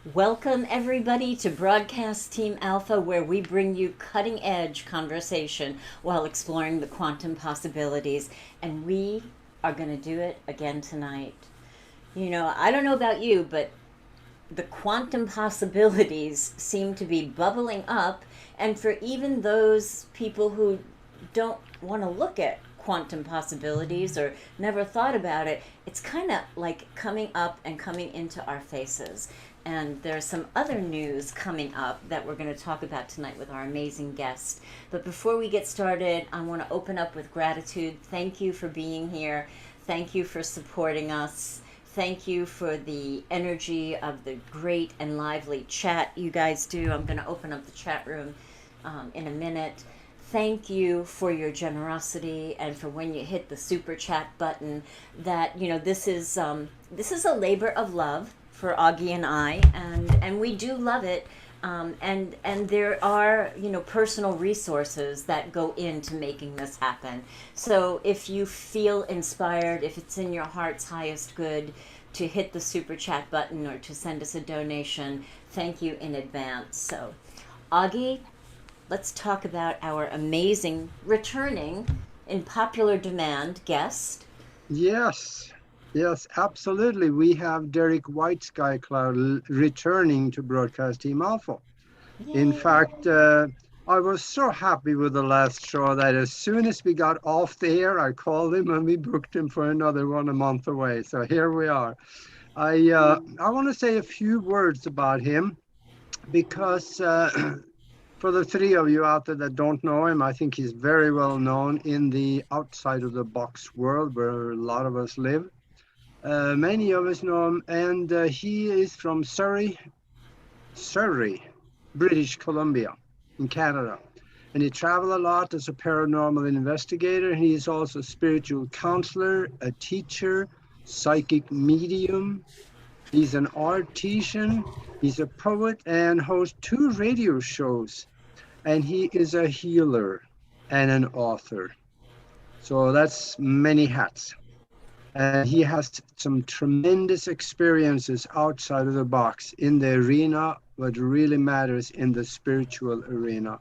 Welcome, everybody, to Broadcast Team Alpha, where we bring you cutting edge conversation while exploring the quantum possibilities. And we are going to do it again tonight. You know, I don't know about you, but the quantum possibilities seem to be bubbling up. And for even those people who don't want to look at quantum possibilities or never thought about it, it's kind of like coming up and coming into our faces. And there's some other news coming up that we're going to talk about tonight with our amazing guest. But before we get started, I want to open up with gratitude. Thank you for being here. Thank you for supporting us. Thank you for the energy of the great and lively chat you guys do. I'm going to open up the chat room in a minute. Thank you for your generosity and for when you hit the super chat button. That, you know, this is a labor of love for Augie and I, and we do love it. And there are, you know, personal resources that go into making this happen. So if you feel inspired, if it's in your heart's highest good to hit the super chat button or to send us a donation, thank you in advance. So, Augie, let's talk about our amazing, returning, in popular demand guest. Yes, absolutely. We have Derrick Whiteskycloud returning to Broadcast Team Alpha. In Yay! fact, I was so happy with the last show that as soon as we got off the air, I called him and we booked him for another one a month away. So here we are. I want to say a few words about him because for the three of you out there that don't know him, I think he's very well known in the outside of the box world where a lot of us live. Many of us know him, and he is from Surrey, British Columbia, in Canada. And he traveled a lot as a paranormal investigator. He is also a spiritual counselor, a teacher, psychic medium. He's an artisan. He's a poet and hosts two radio shows. And he is a healer and an author. So that's many hats. And he has some tremendous experiences outside of the box in the arena, what really matters in the spiritual arena.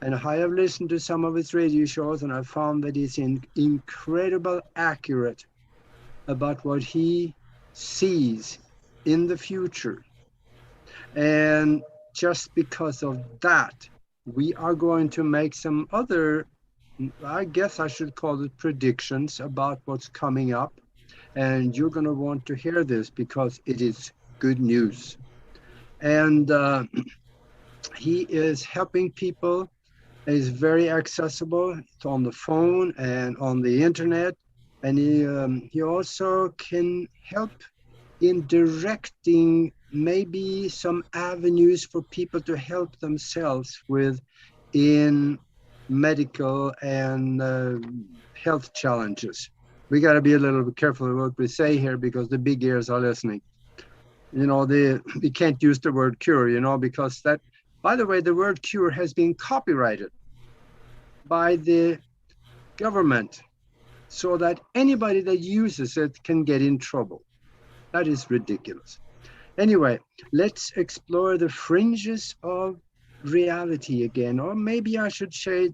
And I have listened to some of his radio shows, and I found that he's incredible accurate about what he sees in the future. And just because of that, we are going to make some other, I guess I should call it predictions about what's coming up. And you're going to want to hear this because it is good news. And he is helping people. He's very accessible. It's on the phone and on the internet. And he also can help in directing maybe some avenues for people to help themselves with in medical and health challenges. We got to be a little bit careful what we say here because the big ears are listening. You know, we can't use the word cure, you know, because that, by the way, the word cure has been copyrighted by the government so that anybody that uses it can get in trouble. That is ridiculous. Anyway, let's explore the fringes of reality again, or maybe I should say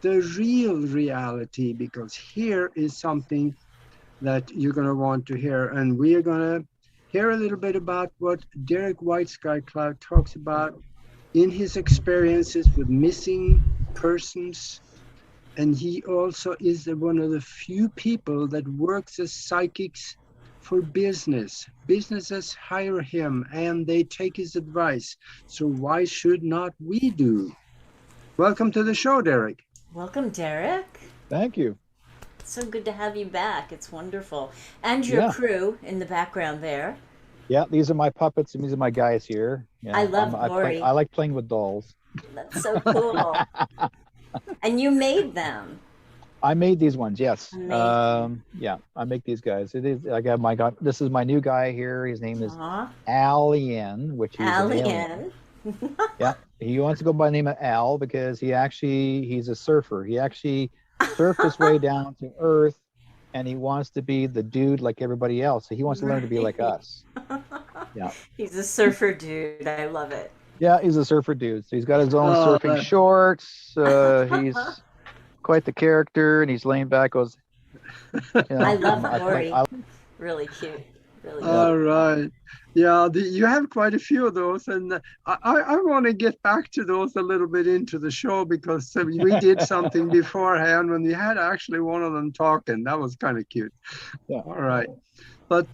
the real reality, because here is something that you're going to want to hear. And we are going to hear a little bit about what Derrick Whiteskycloud talks about in his experiences with missing persons. And he also is one of the few people that works as psychics for business. Businesses hire him and they take his advice. So why should not we do? Welcome to the show, Derrick. Welcome, Derrick. Thank you. It's so good to have you back. It's wonderful. And your crew in the background there. Yeah, these are my puppets and these are my guys here. Yeah, I love Lori. I like playing with dolls. That's so cool. And you made them. I made these ones, yes. Amazing. Yeah, I make these guys. It is. I got my guy. This is my new guy here. His name is Aw. Alien, which is an alien. Yeah, he wants to go by the name of Al because he's a surfer. He actually surfed his way down to Earth, and he wants to be the dude like everybody else. So he wants to learn to be like us. Yeah. He's a surfer dude. I love it. Yeah, he's a surfer dude. So he's got his own Oh, surfing shorts. He's quite the character, and he's laying back, goes, I love I, Ori. I, Really cute. Really yeah. cute. all right. Yeah, you have quite a few of those, and I want to get back to those a little bit into the show because we did something beforehand when we had actually one of them talking. That was kind of cute. Yeah. All right. But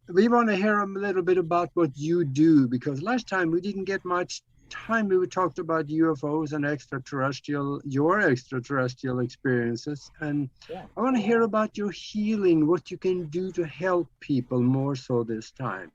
we want to hear a little bit about what you do because last time we didn't get much time. We talked about UFOs and your extraterrestrial experiences. And Yeah. I want to hear about your healing, what you can do to help people more so this time.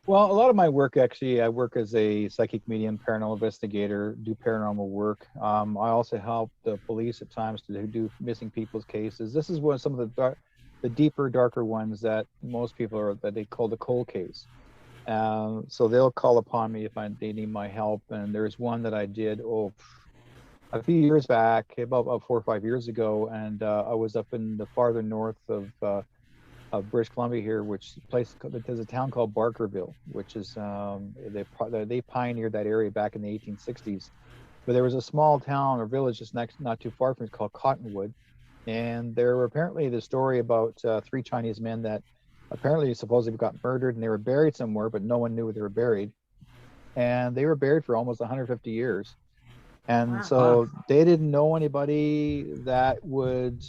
Well, a lot of my work, actually, I work as a psychic medium, paranormal investigator, do paranormal work. I also help the police at times to do missing people's cases. This is one some of the deeper, darker ones that most people are that they call the cold case. So they'll call upon me if they need my help. And there's one that I did a few years back, about 4 or 5 years ago, and I was up in the farther north of British Columbia here, there's a town called Barkerville, which is they pioneered that area back in the 1860s. But there was a small town or village just not too far from it called Cottonwood, and there were apparently the story about 3 Chinese men that apparently supposedly got murdered, and they were buried somewhere, but no one knew where they were buried, and they were buried for almost 150 years. And Wow. so they didn't know anybody that would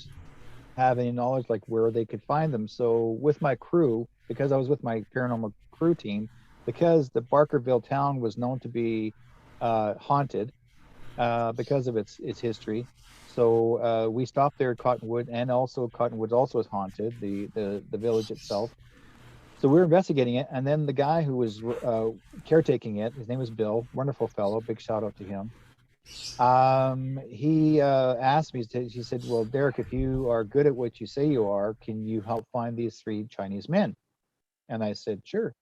have any knowledge like where they could find them. So with my crew, because I was with my paranormal crew team, because the Barkerville town was known to be haunted because of its history. So we stopped there at Cottonwood, and also Cottonwood also is haunted, the village itself. So we were investigating it, and then the guy who was caretaking it, his name was Bill, wonderful fellow, big shout out to him. He asked me, he said, well, Derrick, if you are good at what you say you are, can you help find these 3 Chinese men? And I said, sure.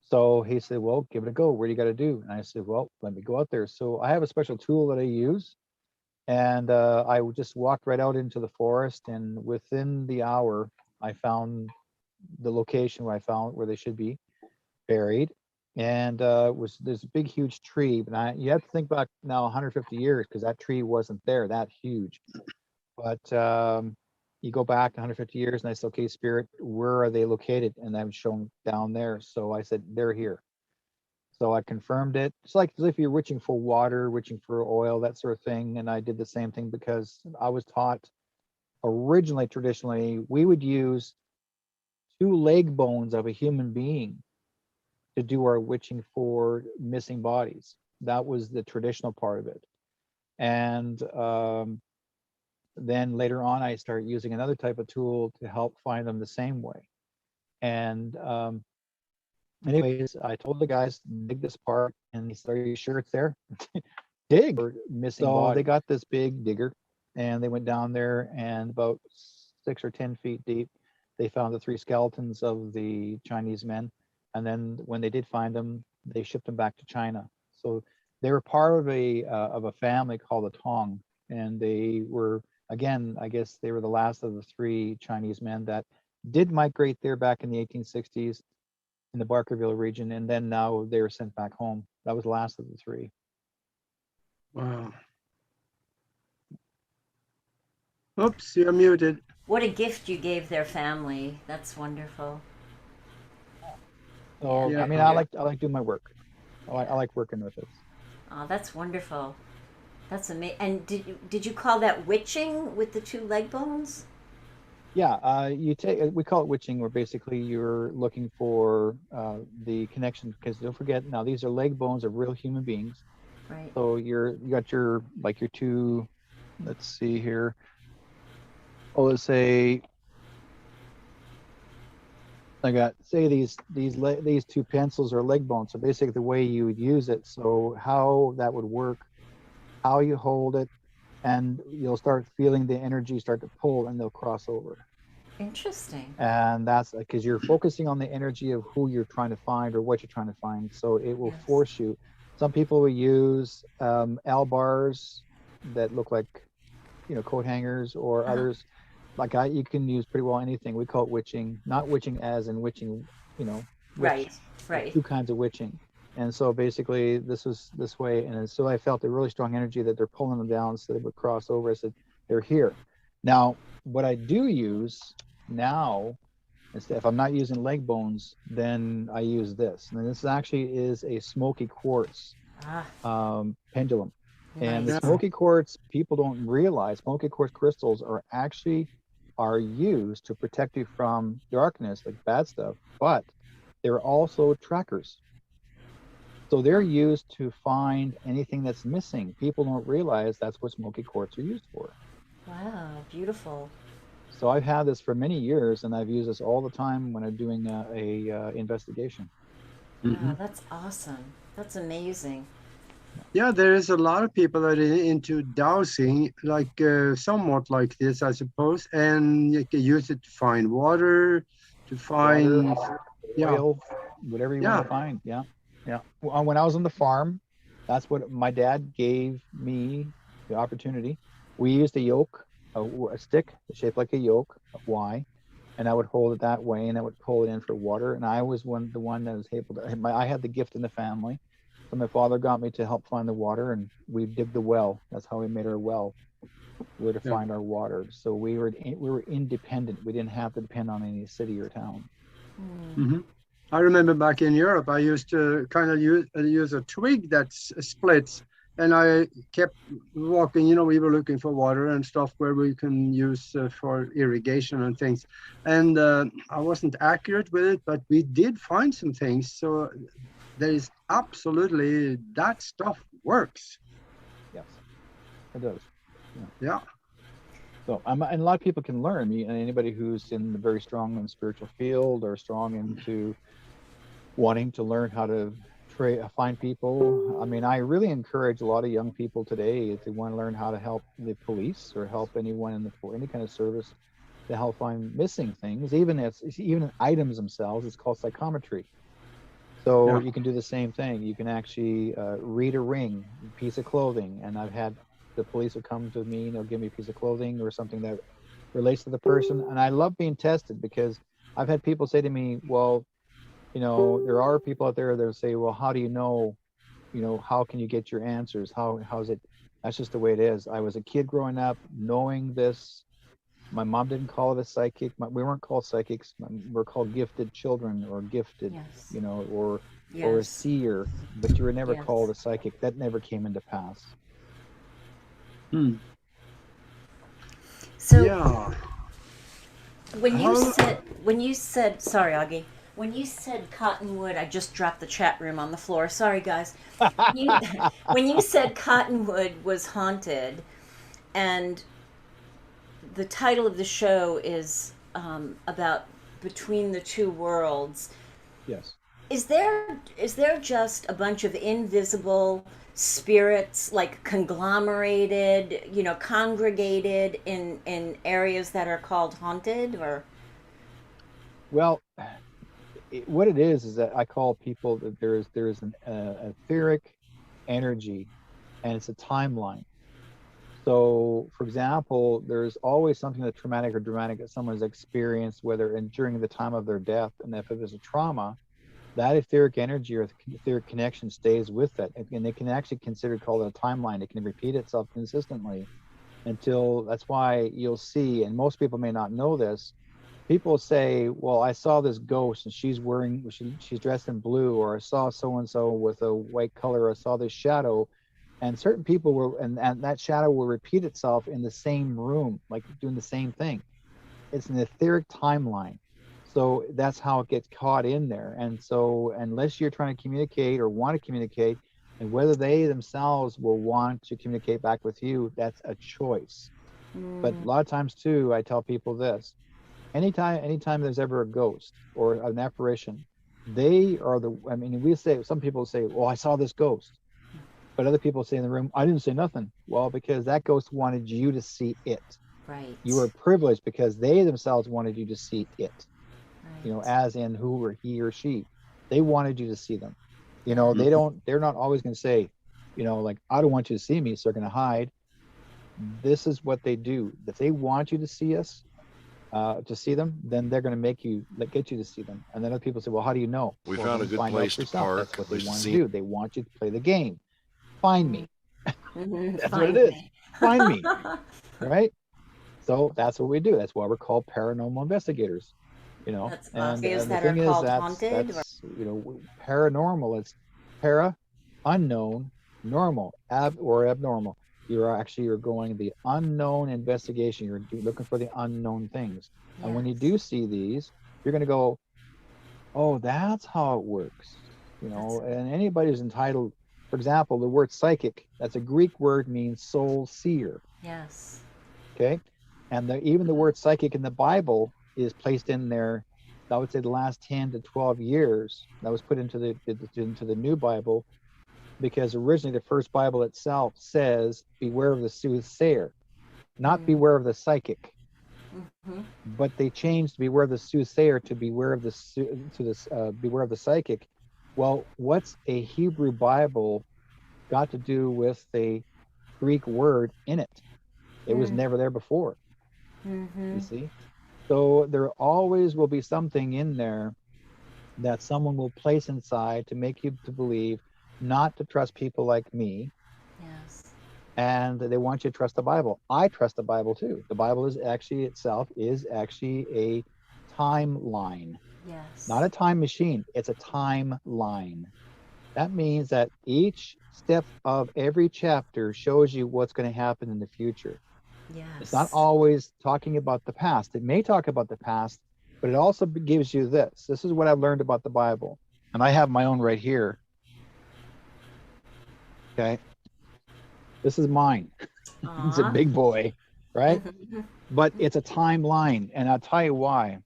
So he said, well, give it a go. What do you got to do? And I said, well, let me go out there. So I have a special tool that I use. And I just walked right out into the forest. And within the hour, I found the location where they should be buried. And there's a big huge tree, but you have to think back now 150 years because that tree wasn't there that huge. But you go back 150 years and I said, okay, spirit, where are they located? And I was shown down there. So I said, they're here. So I confirmed it. It's like as if you're reaching for water, reaching for oil, that sort of thing. And I did the same thing because I was taught traditionally, we would use 2 leg bones of a human being to do our witching for missing bodies. That was the traditional part of it. And then later on, I started using another type of tool to help find them the same way. And anyways, I told the guys, dig this part, and he said, are you sure it's there? Dig. Missing body. They got this big digger, and they went down there, and about 6 or 10 feet deep, they found the 3 skeletons of the Chinese men. And then when they did find them, they shipped them back to China. So they were part of a family called the Tong, and they were, again, I guess they were the last of the 3 Chinese men that did migrate there back in the 1860s in the Barkerville region, and then now they were sent back home. That was the last of the 3. Wow. Oops, you're muted. What a gift you gave their family. That's wonderful. So Yeah. I mean, I like doing my work. I like working with it. Oh, that's wonderful. That's amazing. And did you call that witching with the 2 leg bones? Yeah, we call it witching, where basically you're looking for the connection, because don't forget, now these are leg bones of real human beings. Right. So you got your 2, let's see here. Oh, let's say I got, say these 2 pencils or leg bones. So basically the way you would use it, so how that would work, how you hold it, and you'll start feeling the energy start to pull, and they'll cross over. Interesting. And that's because you're focusing on the energy of who you're trying to find or what you're trying to find. So it will force you. Some people will use L bars that look like, coat hangers, or others. Like you can use pretty well anything. We call it witching, not witching as in witching, Right. witch. Right. Two kinds of witching. And so basically this was this way. And so I felt a really strong energy that they're pulling them down so they would cross over. I said, they're here. Now, what I do use now, instead, if I'm not using leg bones, then I use this. And this actually is a smoky quartz pendulum. And the Nice. smoky quartz, people don't realize, smoky quartz crystals are used to protect you from darkness, like bad stuff, but they're also trackers. So they're used to find anything that's missing. People don't realize that's what smoky quartz are used for. Wow, beautiful. So I've had this for many years, and I've used this all the time when I'm doing a investigation. Wow, that's awesome. That's amazing. Yeah, there is a lot of people that are into dowsing, like somewhat like this, I suppose, and you can use it to find water, to find Oil, whatever you want to find. Yeah. When I was on the farm, that's what my dad gave me the opportunity. We used a yoke, a stick shaped like a yoke, a Y, and I would hold it that way, and I would pull it in for water. And I was the one that was able to. I had the gift in the family. So my father got me to help find the water, and we digged the well. That's how we made our well. We were to find our water. So we were independent. We didn't have to depend on any city or town. I remember back in Europe, I used to kind of use a twig that splits, and I kept walking. We were looking for water and stuff where we can use for irrigation and things. And I wasn't accurate with it, but we did find some things. So there is absolutely, that stuff works. Yes, it does. Yeah. So and a lot of people can learn. Anybody who's in the very strong in the spiritual field or strong into wanting to learn how to find people. I mean, I really encourage a lot of young people today if they want to learn how to help the police or help anyone in any kind of service to help find missing things, even items themselves. It's called psychometry. So you can do the same thing. You can actually read a ring, a piece of clothing, and I've had the police will come to me and they'll give me a piece of clothing or something that relates to the person. And I love being tested because I've had people say to me, well, there are people out there that say, well, how do you know, how can you get your answers? How's it? That's just the way it is. I was a kid growing up knowing this. My mom didn't call it a psychic. We weren't called psychics. We're called gifted children or gifted, or a seer, but you were never called a psychic. That never came into pass. So when you said, sorry, Augie, when you said Cottonwood, I just dropped the chat room on the floor. Sorry, guys. When you said Cottonwood was haunted, and the title of the show is about Between the Two Worlds. Yes. Is there just a bunch of invisible spirits, like conglomerated, congregated in areas that are called haunted, or? Well, what it is that I call people that there is an etheric energy, and it's a timeline. So, for example, there's always something that's traumatic or dramatic that someone's experienced, whether during the time of their death, and if it was a trauma, that etheric energy or etheric connection stays with it, and it can actually called a timeline. It can repeat itself consistently until, that's why you'll see, and most people may not know this, people say, well, I saw this ghost and she's dressed in blue, or I saw so-and-so with a white color, or I saw this shadow. And certain people will, and that shadow will repeat itself in the same room, like doing the same thing. It's an etheric timeline. So that's how it gets caught in there. And so unless you're trying to communicate or want to communicate, and whether they themselves will want to communicate back with you, that's a choice. But a lot of times too, I tell people this: anytime there's ever a ghost or an apparition, they are some people say, well, I saw this ghost. But other people say in the room, I didn't say nothing. Well, because that ghost wanted you to see it. Right. You were privileged because they themselves wanted you to see it. Right. As in who or he or she. They wanted you to see them. They're not always going to say, like, I don't want you to see me, so they're going to hide. This is what they do. If they want you to see us, to see them, then they're going to get you to see them. And then other people say, well, how do you know? We Well, found you a good find out place for to yourself. park. That's what they There's want to scene- do. They want you to play the game. Find me. Mhm. That's Find what it is. me. Find me. Right? So that's what we do. That's why we're called paranormal investigators. You know, That's and, awesome. Is and the that thing are is called that's haunted? paranormal. It's para, unknown, normal, abnormal. You're going the unknown investigation. You're looking for the unknown things. And when you do see these, you're going to go, oh, that's how it works. And anybody who's entitled, for example, the word psychic, that's a Greek word, means soul seer. Yes. Okay. And even the word psychic in the Bible is placed in there, I would say the last 10 to 12 years, that was put into the new Bible, because originally the first Bible itself says, beware of the soothsayer, not beware of the psychic. But they changed beware of the soothsayer to beware of beware of the psychic. Well, what's a Hebrew Bible got to do with the Greek word in it? It was never there before. You see? So there always will be something in there that someone will place inside to make you to believe not to trust people like me. Yes. And they want you to trust the Bible. I trust the Bible too. The Bible is actually a timeline. Yes. Not a time machine. It's a timeline. That means that each step of every chapter shows you what's going to happen in the future. Yes. It's not always talking about the past. It may talk about the past, but it also gives you this. This is what I've learned about the Bible. And I have my own right here. Okay. This is mine. It's a big boy, right? But it's a timeline. And I'll tell you why.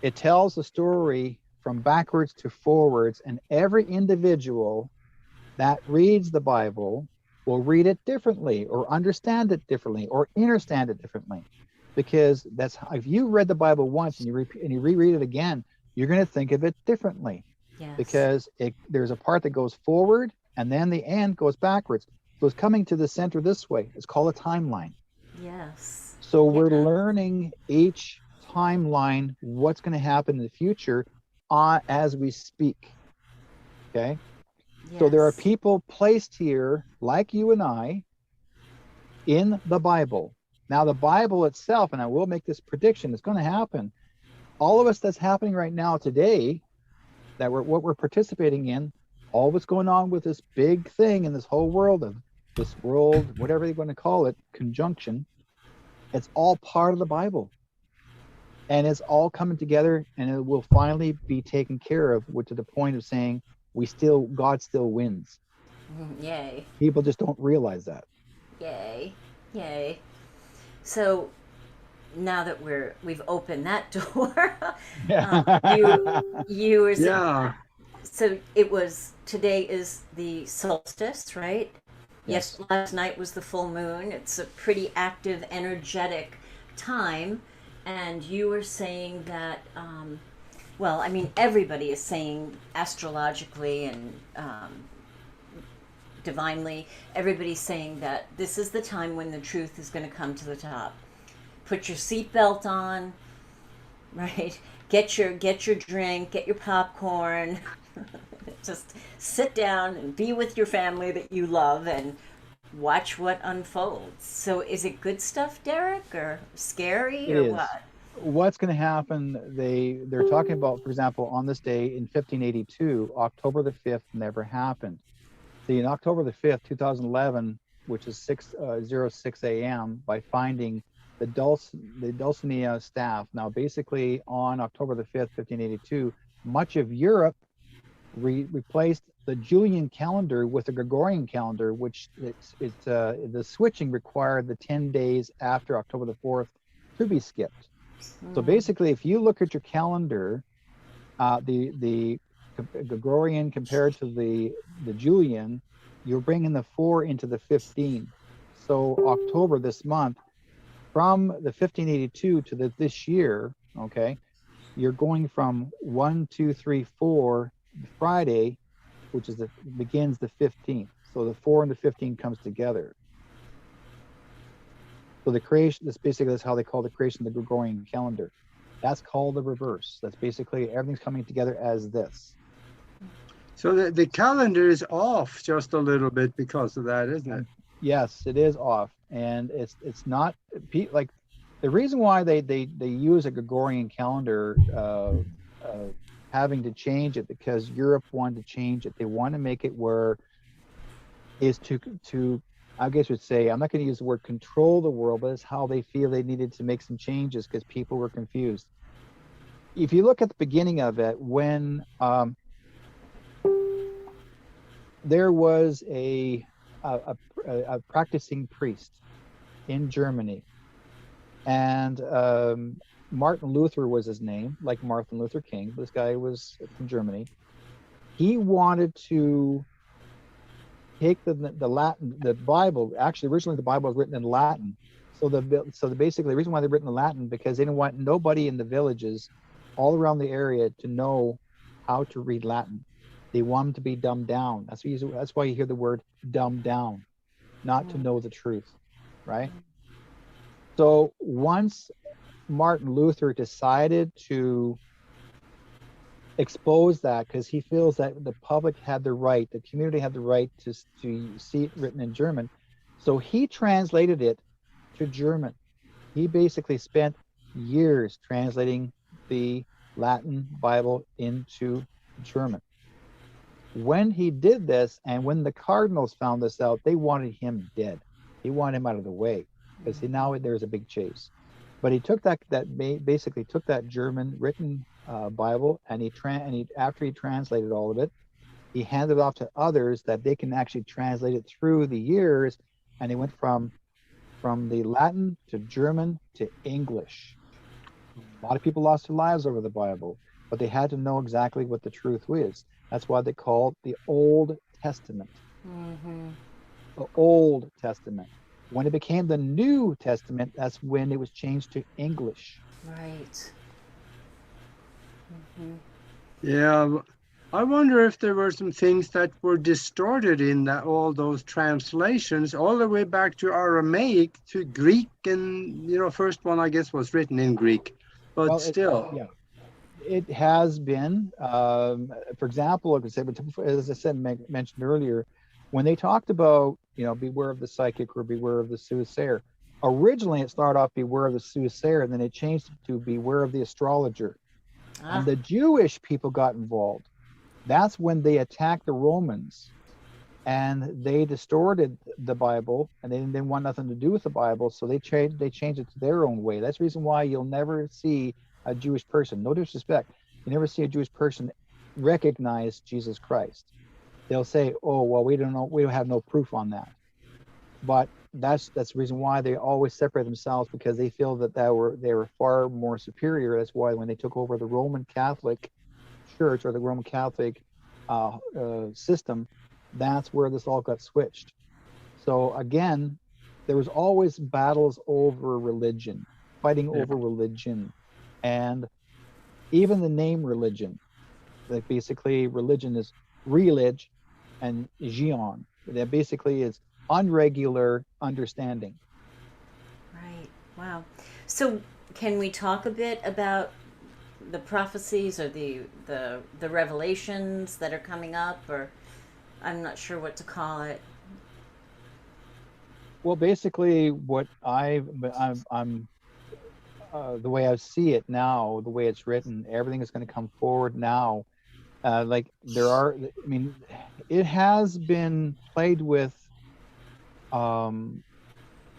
It tells the story from backwards to forwards, and every individual that reads the Bible will read it differently, or understand it differently, or understand it differently. Because that's how, if you read the Bible once and you reread it again, you're going to think of it differently. Yes. Because there's a part that goes forward, and then the end goes backwards. So it's coming to the center this way. It's called a timeline. Yes. So we're learning each timeline, what's going to happen in the future as we speak. Okay. Yes. So there are people placed here like you and I in the Bible. Now the Bible itself, and I will make this prediction, it's going to happen. All of us that's happening right now today, what we're participating in, all what's going on with this big thing in this whole world, whatever you're going to call it, conjunction, it's all part of the Bible. And it's all coming together, and it will finally be taken care of, to the point of saying God still wins. Yay. People just don't realize that. Yay. So now that we've opened that door, you were saying, Yeah. so today is the solstice, right? Yes. Last night was the full moon. It's a pretty active, energetic time. And you were saying that, everybody is saying astrologically and divinely, everybody's saying that this is the time when the truth is going to come to the top. Put your seatbelt on, right? Get your drink, get your popcorn. Just sit down and be with your family that you love and watch what unfolds. So is it good stuff, Derrick, or scary, or what? What's going to happen? They're talking about, for example, on this day in 1582, October the 5th never happened. See, in October the 5th, 2011, which is 6:06 a.m., by finding the Dulcinea staff. Now, basically, on October the 5th, 1582, much of Europe replaced the Julian calendar with the Gregorian calendar, which the switching required the 10 days after October the 4th to be skipped. So basically, if you look at your calendar, the Gregorian compared to the Julian, you're bringing the 4 into the 15. So October this month, from the 1582 to this year, okay, you're going from 1, 2, 3, 4 Friday, which begins the 15th. So the 4 and the 15 comes together. So the creation, that's how they call the creation of the Gregorian calendar. That's called the reverse. That's basically everything's coming together as this. So the calendar is off just a little bit because of that, isn't it? Yes, it is off, and it's not like the reason why they use a Gregorian calendar, having to change it because Europe wanted to change it. They want to make it where is to I guess would say, I'm not going to use the word control the world, but it's how they feel they needed to make some changes because people were confused. If you look at the beginning of it, when there was a practicing priest in Germany, and Martin Luther was his name, like Martin Luther King. This guy was from Germany. He wanted to take the Latin, the Bible. Actually, originally the Bible was written in Latin. So basically the reason why they're written in Latin because they didn't want nobody in the villages all around the area to know how to read Latin. They want them to be dumbed down. That's why you hear the word dumbed down, not to know the truth, right? So once Martin Luther decided to expose that, because he feels that the public had the right, the community had the right to see it written in German, so he translated it to German. He basically spent years translating the Latin Bible into German. When he did this, and when the cardinals found this out, they wanted him dead. He wanted him out of the way because now there's a big chase. But he took basically took that German written Bible, and after he translated all of it, he handed it off to others that they can actually translate it through the years, and they went from the Latin to German to English. A lot of people lost their lives over the Bible, but they had to know exactly what the truth was. That's why they called the Old Testament. The Old Testament. When it became the New Testament, that's when it was changed to English. Right. Yeah, I wonder if there were some things that were distorted in all those translations, all the way back to Aramaic, to Greek, and first one I guess was written in Greek, but Well, still. yeah, it has been. For example, as I said, mentioned earlier, when they talked about beware of the psychic or beware of the soothsayer, originally it started off beware of the soothsayer, and then it changed to beware of the astrologer. And the Jewish people got involved. That's when they attacked the Romans, and they distorted the Bible, and they didn't want nothing to do with the Bible, so they changed it to their own way. That's the reason why you'll never see a Jewish person, no disrespect, you never see a Jewish person recognize Jesus Christ. They'll say, oh, well, we don't know, we don't have no proof on that. But that's the reason why they always separate themselves, because they feel that they were far more superior. That's why when they took over the Roman Catholic Church, or the Roman Catholic system, that's where this all got switched. So again, there was always battles over religion, fighting over religion, and even the name religion. Like basically, religion is relig and gion. That basically is unregular understanding. Right. Wow. So can we talk a bit about the prophecies or the revelations that are coming up, or I'm not sure what to call it? Well, basically, what I'm the way I see it now, the way it's written, everything is going to come forward now. Like it has been played with.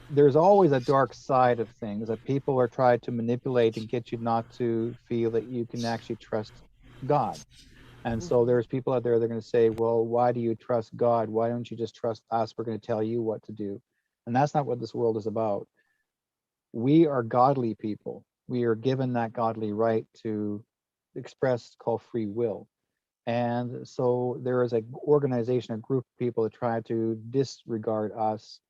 There's always a dark side of things that people are trying to manipulate and get you not to feel that you can actually trust God. And so there's people out there that are going to say, well, why do you trust God? Why don't you just trust us? We're going to tell you what to do. And that's not what this world is about. We are godly people. We are given that godly right to express, called free will. And so there is an organization, a group of people that try to disregard us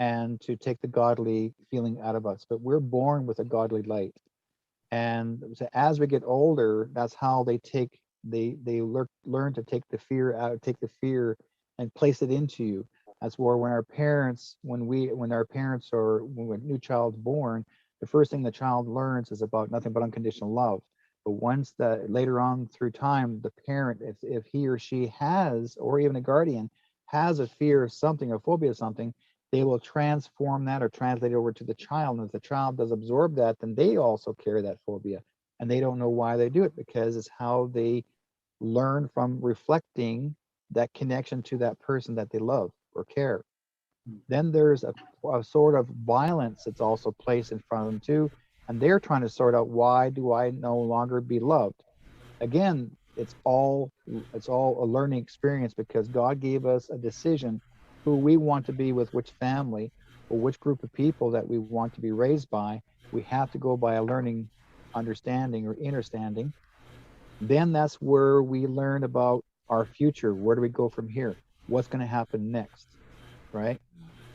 and to take the godly feeling out of us. But we're born with a godly light. And so as we get older, that's how they learn to take the fear out, take the fear and place it into you. That's where when our parents, when our parents or when a new child's born, the first thing the child learns is about nothing but unconditional love. But once that later on through time, the parent, if he or she has, or even a guardian, has a fear of something, a phobia of something, they will transform that or translate it over to the child. And if the child does absorb that, then they also carry that phobia. And they don't know why they do it, because it's how they learn from reflecting that connection to that person that they love or care. Then there's a sort of violence that's also placed in front of them too, and they're trying to sort out, why do I no longer be loved? Again, it's all a learning experience, because God gave us a decision who we want to be with, which family or which group of people that we want to be raised by. We have to go by a learning understanding or understanding. Then that's where we learn about our future. Where do we go from here? What's going to happen next? Right?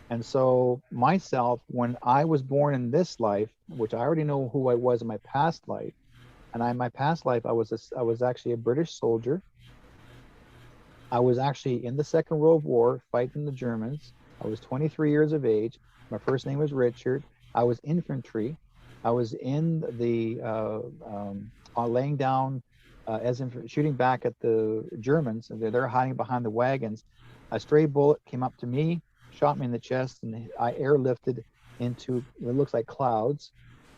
And so myself, when I was born in this life, which I already know who I was in my past life, and in my past life, I was actually a British soldier. I was actually in the Second World War fighting the Germans. I was 23 years of age. My first name was Richard. I was infantry. I was in the laying down shooting back at the Germans, and they're hiding behind the wagons. A stray bullet came up to me, shot me in the chest, and I airlifted into what looks like clouds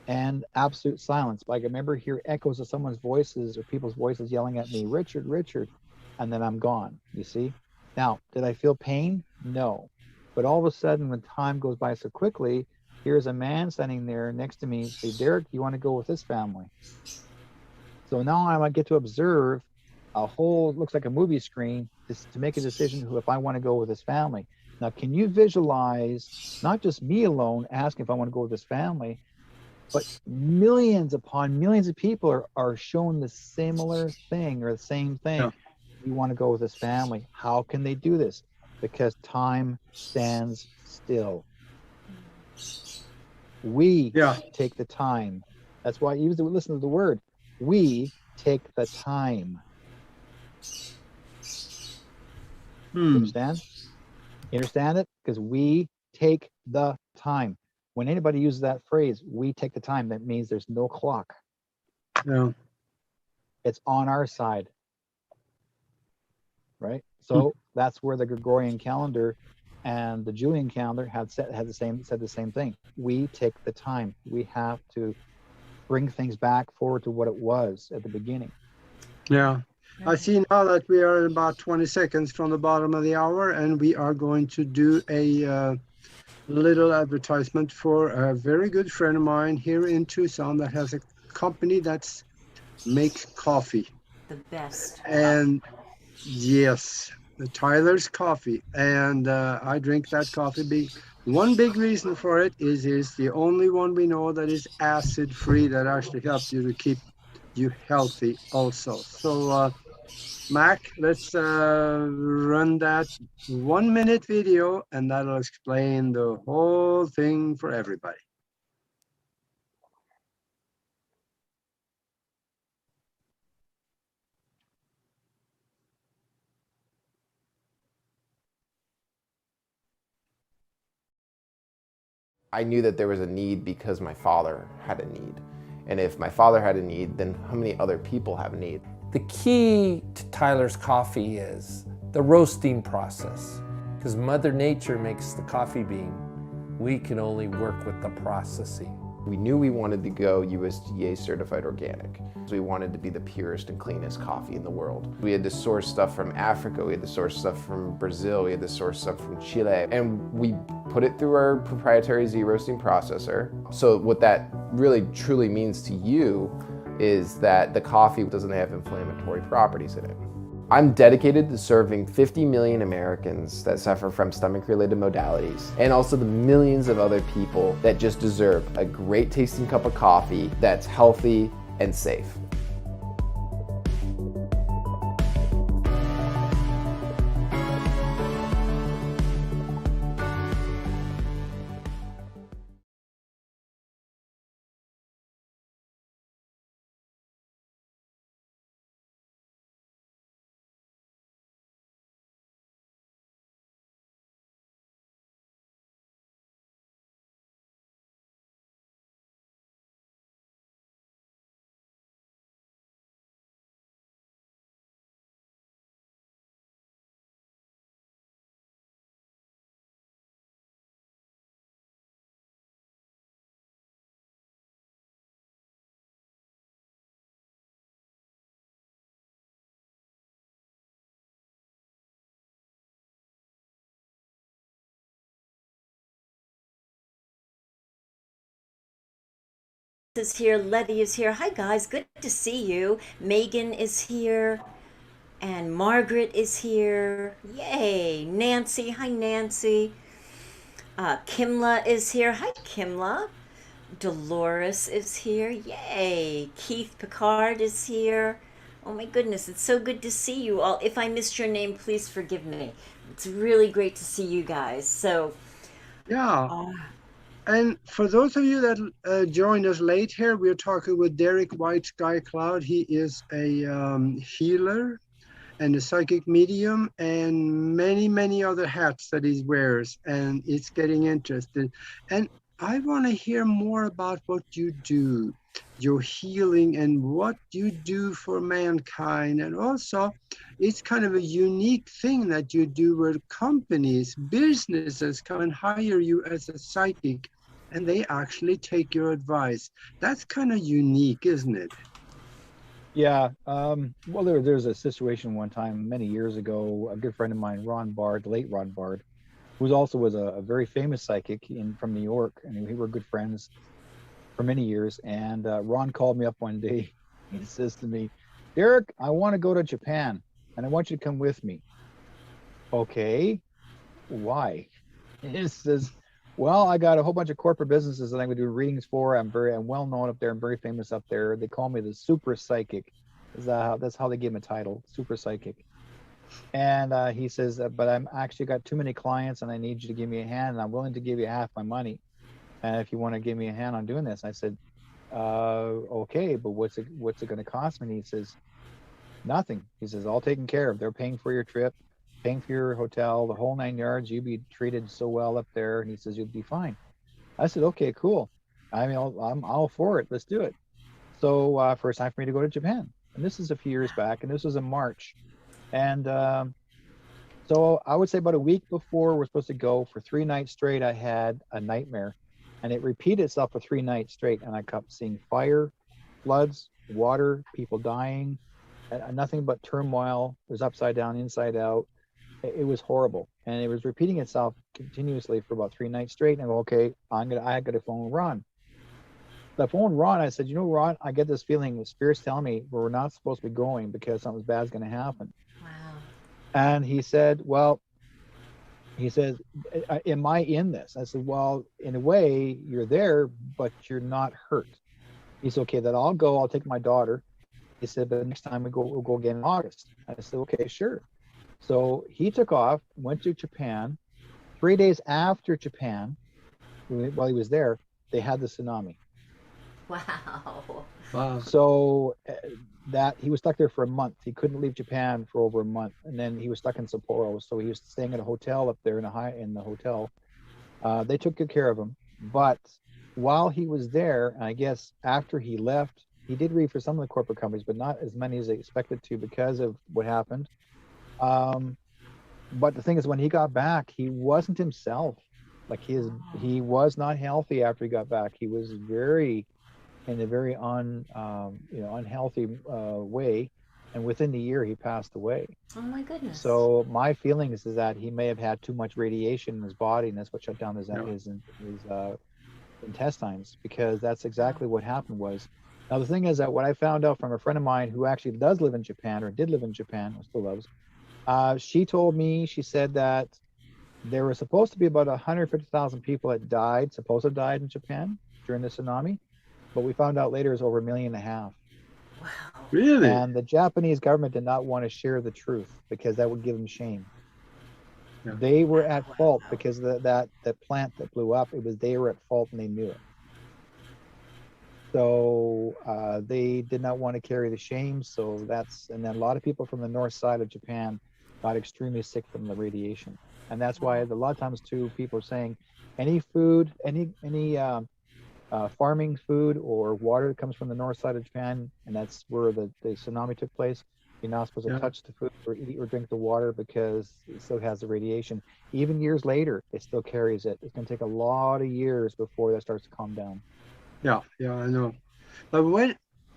and absolute silence. But I can remember hear echoes of someone's voices or people's voices yelling at me, Richard, Richard, and then I'm gone, you see? Now, did I feel pain? No. But all of a sudden, when time goes by so quickly, here's a man standing there next to me, say, Derrick, you want to go with this family? So now I might get to observe a whole, looks like a movie screen, to make a decision who, if I want to go with this family. Now, can you visualize not just me alone asking if I want to go with this family, but millions upon millions of people are shown the similar thing or the same thing. Yeah. You want to go with this family. How can they do this? Because time stands still. We take the time. That's why you listen to the word. We take the time. You understand? You understand it? Because we take the time. When anybody uses that phrase, we take the time, that means there's no clock. Yeah. It's on our side. Right? So that's where the Gregorian calendar and the Julian calendar said the same thing. We take the time. We have to bring things back forward to what it was at the beginning. Yeah. I see now that we are about 20 seconds from the bottom of the hour, and we are going to do a little advertisement for a very good friend of mine here in Tucson that has a company that makes coffee. The best. And yes, the Tyler's coffee. And I drink that coffee. One big reason for it is the only one we know that is acid free, that actually helps you to keep you healthy also. So Mac, let's run that 1 minute video, and that'll explain the whole thing for everybody. I knew that there was a need because my father had a need. And if my father had a need, then how many other people have a need? The key to Tyler's coffee is the roasting process. Because Mother Nature makes the coffee bean. We can only work with the processing. We knew we wanted to go USDA certified organic. We wanted to be the purest and cleanest coffee in the world. We had to source stuff from Africa, we had to source stuff from Brazil, we had to source stuff from Chile, and we put it through our proprietary Z-roasting processor. So what that really truly means to you is that the coffee doesn't have inflammatory properties in it. I'm dedicated to serving 50 million Americans that suffer from stomach-related modalities, and also the millions of other people that just deserve a great tasting cup of coffee that's healthy and safe. is here. Letty is here. Hi, guys. Good to see you. Megan is here. And Margaret is here. Yay. Nancy. Hi, Nancy. Kimla is here. Hi, Kimla. Dolores is here. Yay. Keith Picard is here. Oh my goodness, it's so good to see you all. If I missed your name, please forgive me. It's really great to see you guys. So, Yeah. And for those of you that joined us late here, we're talking with Derrick Whiteskycloud. He is a healer and a psychic medium and many, many other hats that he wears. And it's getting interesting. And I want to hear more about what you do, your healing and what you do for mankind. And also, it's kind of a unique thing that you do where companies, businesses come and hire you as a psychic and they actually take your advice. That's kind of unique, isn't it? Yeah. Well, there's a situation one time many years ago. A good friend of mine, Ron Bard, late Ron Bard, who also was a very famous psychic from New York, and we were good friends for many years. And Ron called me up one day. He says to me, "Derrick, I want to go to Japan, and I want you to come with me." Okay, why? He says, "Well, I got a whole bunch of corporate businesses that I'm going to do readings for. I'm well known up there. I'm very famous up there. They call me the super psychic. That's how they give him a title, super psychic." And he says, "But I'm actually got too many clients and I need you to give me a hand, and I'm willing to give you half my money. And if you want to give me a hand on doing this." I said, "Okay, but what's it going to cost me?" And he says, "Nothing." He says, "All taken care of. They're paying for your trip, paying for your hotel, the whole 9 yards. You'll be treated so well up there." And he says, "You'll be fine." I said, "Okay, cool. I mean, I'm all for it. Let's do it." So first time for me to go to Japan. And this is a few years back, and this was in March. And so I would say about a week before we're supposed to go, for 3 nights straight, I had a nightmare, and it repeated itself for 3 nights straight. And I kept seeing fire, floods, water, people dying, nothing but turmoil. It was upside down, inside out. It was horrible, and it was repeating itself continuously for about 3 nights straight. And I go, okay, I got to phone Ron. So I phoned Ron. I said, "You know, Ron, I get this feeling the spirit's telling me we're not supposed to be going because something bad's going to happen." wow. And he said, "Well," he says, "Am I in this?" I said, "Well, in a way, you're there, but you're not hurt." He said, "Okay, then I'll go. I'll take my daughter." He said, "But next time we'll go again in August." I said, "Okay, sure." So he took off, went to Japan. 3 days after Japan, while he was there, they had the tsunami. Wow. Wow. So that he was stuck there for a month. He couldn't leave Japan for over a month, and then he was stuck in Sapporo. So he was staying at a hotel up there in the hotel. They took good care of him, but while he was there, and I guess after he left, he did read for some of the corporate companies, but not as many as they expected to because of what happened. But the thing is, when he got back, he wasn't himself. Like he was not healthy after he got back. He was in a very unhealthy way, and within the year he passed away. Oh my goodness. So my feelings is that he may have had too much radiation in his body, and that's what shut down his intestines, because that's exactly what happened was. Now the thing is that what I found out from a friend of mine who actually does live in Japan, or did live in Japan, or still lives, she told me, she said that there were supposed to be about 150,000 people that supposed to have died in Japan during the tsunami, but we found out later it was over 1.5 million. Wow. Really? And the Japanese government did not want to share the truth because that would give them shame. Yeah. They were at fault because that plant that blew up, they were at fault and they knew it. So they did not want to carry the shame. So and then a lot of people from the north side of Japan got extremely sick from the radiation. And that's why a lot of times too, people are saying any food, any farming food or water that comes from the north side of Japan, and that's where the tsunami took place, you're not supposed to touch the food or eat or drink the water because it still has the radiation. Even years later, it still carries it. It's going to take a lot of years before that starts to calm down. Yeah, I know. But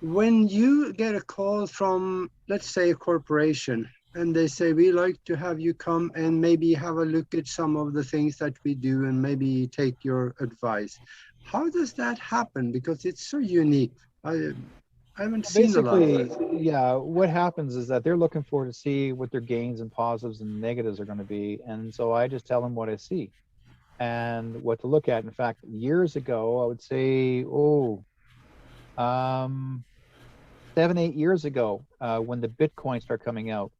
when you get a call from, let's say, a corporation, and they say, "We like to have you come and maybe have a look at some of the things that we do and maybe take your advice," How does that happen? Because it's so unique. I haven't seen a lot of it. Basically, yeah, what happens is that they're looking for to see what their gains and positives and negatives are going to be. And so I just tell them what I see and what to look at. In fact, years ago, I would say, um, 7, 8 years ago, when the Bitcoin started coming out,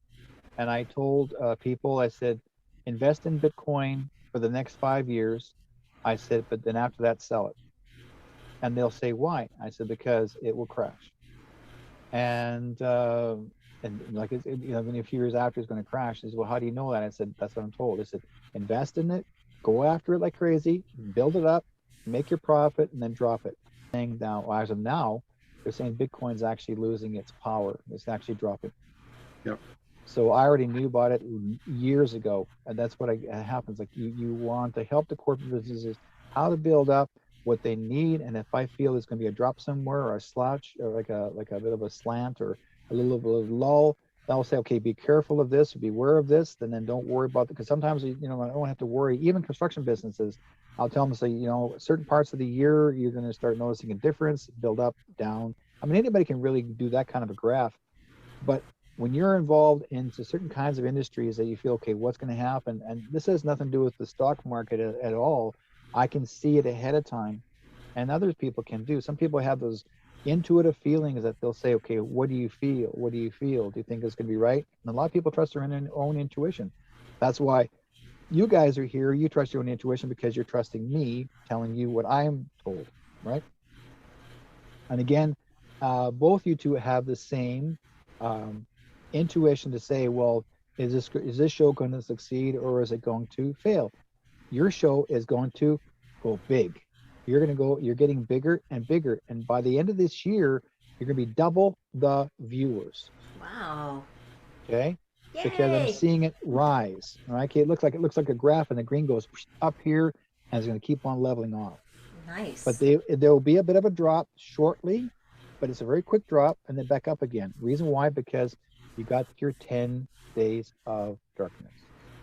and I told people, I said, invest in Bitcoin for the next 5 years. I said, but then after that, sell it. And they'll say, why? I said, because it will crash. And like, a few years after it's going to crash. They said, well, how do you know that? I said, that's what I'm told. I said, invest in it, go after it like crazy, build it up, make your profit, and then drop it. And now, as of now, they're saying Bitcoin's actually losing its power. It's actually dropping. Yep. So I already knew about it years ago, and that's what happens. Like you want to help the corporate businesses how to build up what they need, and if I feel there's going to be a drop somewhere or a slouch or like a bit of a slant or a little bit of lull, I'll say, okay, be careful of this, be aware of this, and then don't worry about it. Because sometimes I don't have to worry. Even construction businesses, I'll tell them, say, certain parts of the year you're going to start noticing a difference, build up, down. I mean, anybody can really do that kind of a graph, but when you're involved into certain kinds of industries that you feel, okay, what's going to happen? And this has nothing to do with the stock market at all. I can see it ahead of time, and other people can do. Some people have those intuitive feelings that they'll say, okay, what do you feel? What do you feel? Do you think it's going to be right? And a lot of people trust their own intuition. That's why you guys are here. You trust your own intuition because you're trusting me telling you what I'm told, right? And again, both you two have the same intuition to say, well, is this show going to succeed or is it going to fail? Your show is going to go big. You're getting bigger and bigger, and by the end of this year you're going to be double the viewers. Wow. Okay. Yay. Because I'm seeing it rise. All right. Okay, it looks like a graph, and the green goes up here and it's going to keep on leveling off. Nice. But there will be a bit of a drop shortly, but it's a very quick drop and then back up again. Reason why? Because you got your 10 days of darkness.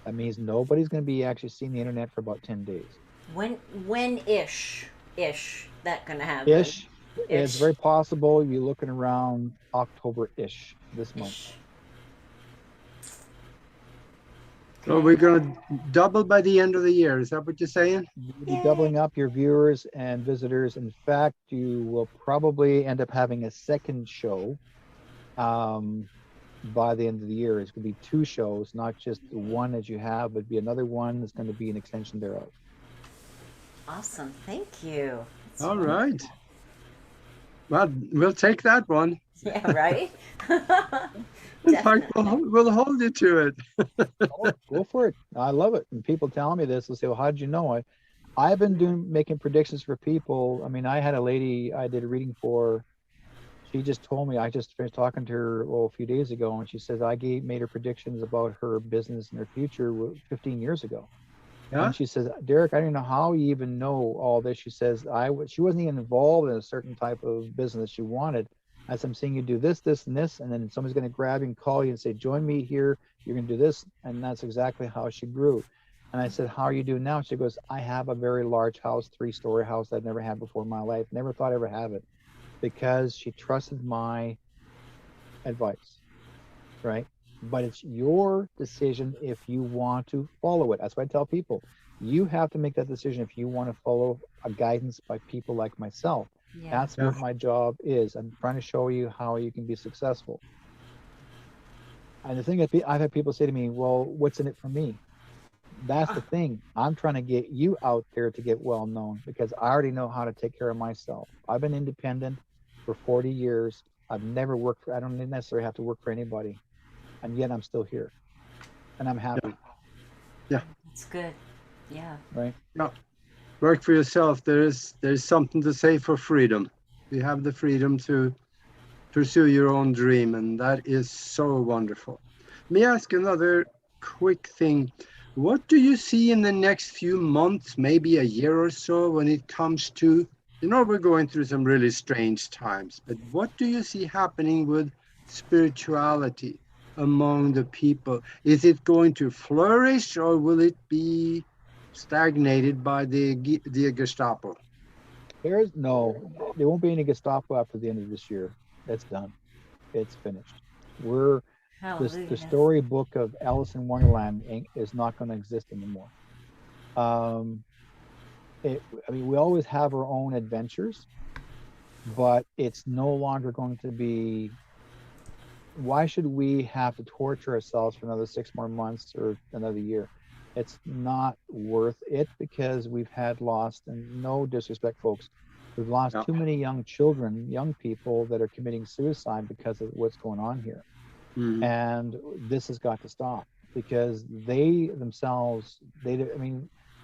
That means nobody's going to be actually seeing the internet for about 10 days. When ish that going to happen? Ish. It's very possible you're looking around October-ish this month. So we're going to double by the end of the year. Is that what you're saying? You'll be doubling up your viewers and visitors. In fact, you will probably end up having a second show by the end of the year. It's going to be 2 shows, not just the one as you have, but be another one that's going to be an extension thereof. Awesome. Thank you. That's All wonderful. right. Well, we'll take that one. Yeah, right? In fact, we'll hold you to it. Go for it. I love it. And people telling me this, they'll say, well, how did you know? I've been making predictions for people. I mean, I had a lady I did a reading for. She just told me, I just finished talking to her a few days ago, and she says made her predictions about her business and her future 15 years ago. Yeah? And she says, Derrick, I don't know how you even know all this. She says, she wasn't even involved in a certain type of business she wanted. I said, I'm seeing you do this, this, and this, and then somebody's going to grab you and call you and say, join me here. You're going to do this. And that's exactly how she grew. And I said, how are you doing now? She goes, I have a very large house, 3-story house that I've never had before in my life. Never thought I'd ever have it, because she trusted my advice, right? But it's your decision if you want to follow it. That's what I tell people. You have to make that decision if you want to follow a guidance by people like myself. Yeah. That's what my job is. I'm trying to show you how you can be successful. And the thing that I've had people say to me, well, what's in it for me? That's the thing. I'm trying to get you out there to get well known, because I already know how to take care of myself. I've been independent for 40 years. I've never worked I don't necessarily have to work for anybody. And yet I'm still here. And I'm happy. Yeah. That's good. Yeah. Right? Yeah. Work for yourself. There's something to say for freedom. You have the freedom to pursue your own dream, and that is so wonderful. Let me ask another quick thing. What do you see in the next few months, maybe a year or so, when it comes to, we're going through some really strange times, but what do you see happening with spirituality among the people? Is it going to flourish, or will it be stagnated by the Gestapo? There won't be any Gestapo after the end of this year. That's done. It's finished. The Hallelujah. storybook of Alice in Wonderland is not going to exist anymore. We always have our own adventures, but it's no longer going to be. Why should we have to torture ourselves for another 6 more months or another year? It's not worth it, because we've had lost, and no disrespect, folks, we've lost too many young children, young people that are committing suicide because of what's going on here. Mm. And this has got to stop, because they themselves,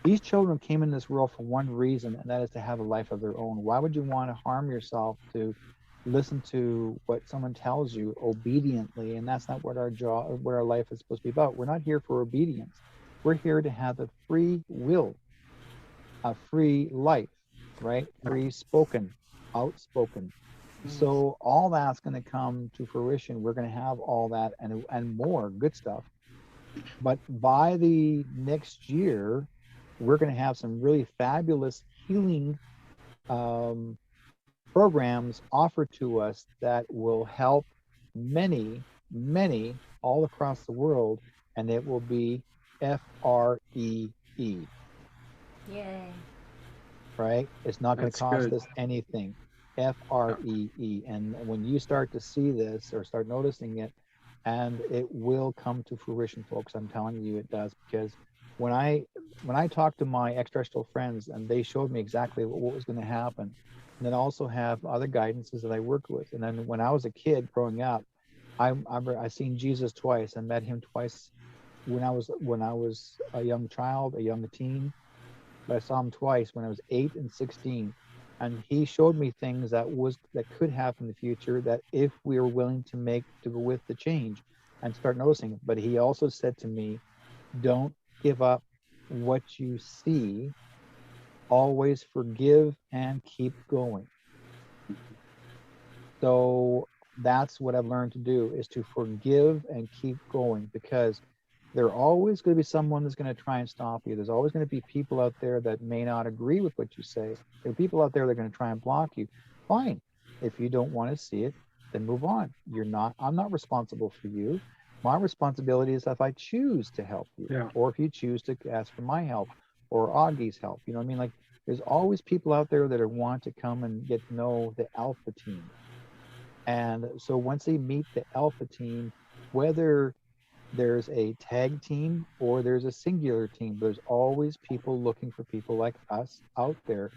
these children came in this world for one reason, and that is to have a life of their own. Why would you want to harm yourself to listen to what someone tells you obediently? And that's not what what our life is supposed to be about. We're not here for obedience. We're here to have a free will, a free life, right? Free spoken, outspoken. So all that's going to come to fruition. We're going to have all that and more good stuff. But by the next year, we're going to have some really fabulous healing programs offered to us that will help many, many all across the world, and it will be FREE. Yay. Right? It's not going to That's cost good. us anything. FREE. And when you start to see this or start noticing it, and it will come to fruition, folks, I'm telling you it does, because when I talked to my extraterrestrial friends and they showed me exactly what was going to happen, and then also have other guidances that I work with. And then when I was a kid growing up, I seen Jesus twice. I met him twice when I was a young child, a young teen. But I saw him twice when I was 8 and 16, and he showed me things that could happen in the future, that if we were willing to go with the change and start noticing. But he also said to me, don't give up what you see. Always forgive and keep going. So that's what I've learned to do, is to forgive and keep going, because there's always going to be someone that's going to try and stop you. There's always going to be people out there that may not agree with what you say. There are people out there that are going to try and block you. Fine. If you don't want to see it, then move on. I'm not responsible for you. My responsibility is if I choose to help you, or if you choose to ask for my help or Augie's help. You know what I mean? Like, there's always people out there that want to come and get to know the alpha team. And so once they meet the alpha team, whether there's a tag team or there's a singular team, there's always people looking for people like us out there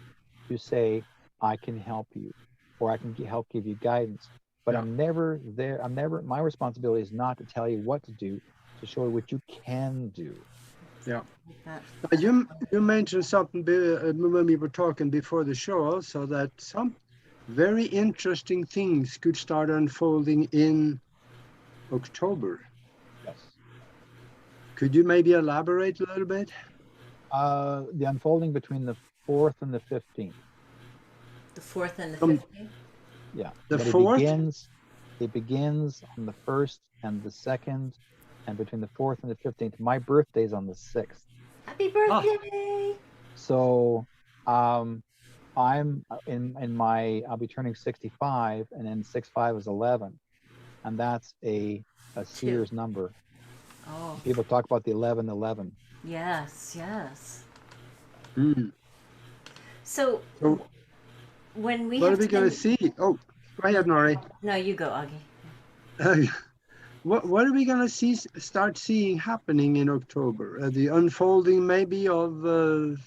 to say, I can help you, or I can help give you guidance. But I'm never there. My responsibility is not to tell you what to do, to show you what you can do. Yeah. You mentioned something when we were talking before the show also, that some very interesting things could start unfolding in October. Yes. Could you maybe elaborate a little bit? The unfolding between the 4th and the 15th. The 4th and the 15th? Yeah. The 4th? It begins on the 1st and the 2nd, and between the 4th and the 15th. My birthday's on the 6th. Happy birthday! So I'm I'll be turning 65, and then 6-5 is 11, and that's a Sears number. Oh. People talk about the 1111. Yes. Mm. So when we what are we going to see? Oh, go ahead, Nori. No, you go, Augie. What are we going to start seeing happening in October? The unfolding maybe of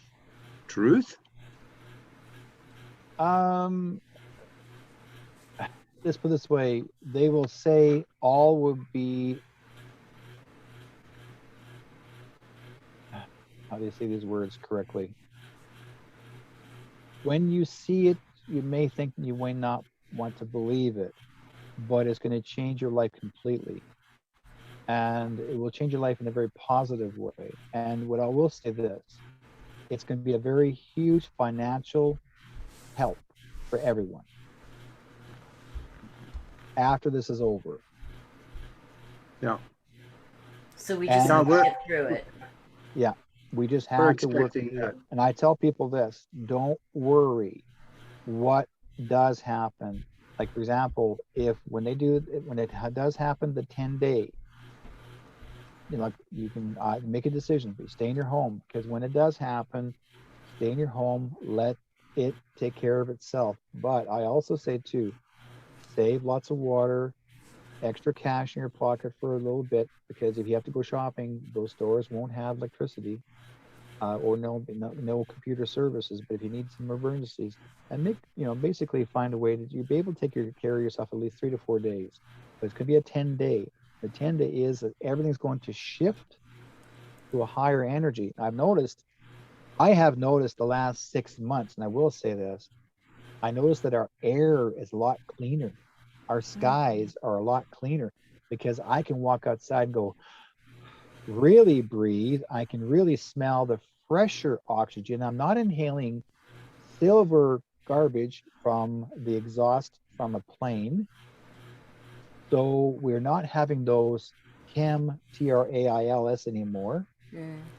truth? Let's put it this way. They will say all will be, how do you say these words correctly? When you see it, you may think you may not want to believe it, but it's going to change your life completely. And it will change your life in a very positive way. And what I will say this, it's going to be a very huge financial help for everyone after this is over. Yeah. So we just have to get through it. Yeah. We just have to work through it. And I tell people this, don't worry. what does happen. Like for example, when it does happen, the 10-day, like you can make a decision, but stay in your home, because when it does happen, stay in your home, let it take care of itself. But I also say too, save lots of water, extra cash in your pocket for a little bit, because if you have to go shopping, those stores won't have electricity or no computer services. But if you need some emergencies, and basically find a way that you'll be able to take care of yourself at least 3 to 4 days. But it's going to be a 10-day. The 10-day is that everything's going to shift to a higher energy. I have noticed the last 6 months, and I will say this, I noticed that our air is a lot cleaner. Our skies are a lot cleaner, because I can walk outside and go, really breathe. I can really smell the fresher oxygen. I'm not inhaling silver garbage from the exhaust from a plane. So we're not having those TRAILS anymore.